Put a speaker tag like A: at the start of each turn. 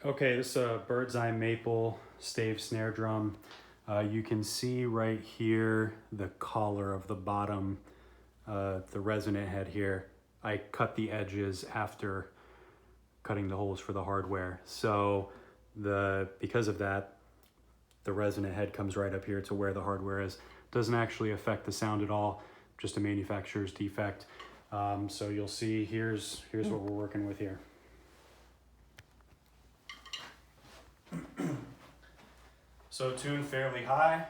A: Okay, this is a bird's eye maple stave snare drum. You can see right here the collar of the bottom, the resonant head here. I cut the edges after cutting the holes for the hardware. So because of that, the resonant head comes right up here to where the hardware is. Doesn't actually affect the sound at all, just a manufacturer's defect. So you'll see here's what we're working with here. So tuned fairly high.